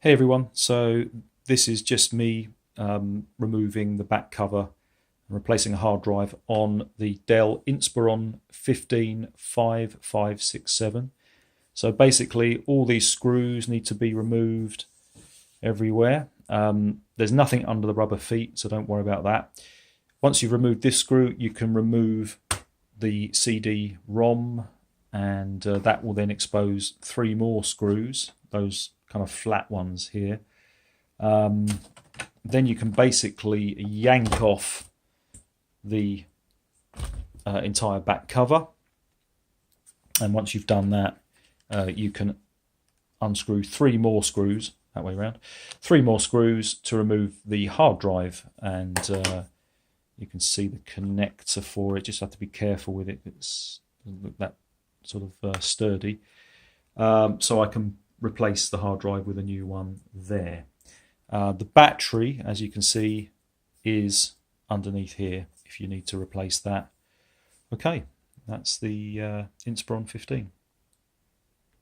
Hey everyone, so this is just me removing the back cover and replacing a hard drive on the Dell Inspiron 155567. So basically all these screws need to be removed everywhere. There's nothing under the rubber feet, so don't worry about that. Once you've removed this screw, you can remove the CD-ROM, and that will then expose three more screws, those kind of flat ones here. Then you can basically yank off the entire back cover, and once you've done that, you can unscrew three more screws, that way around, three more screws to remove the hard drive, and you can see the connector for it. Just have to be careful with it, it's that sort of sturdy. So I can replace the hard drive with a new one there. The battery, as you can see, is underneath here if you need to replace that. Okay, that's the Inspiron 15.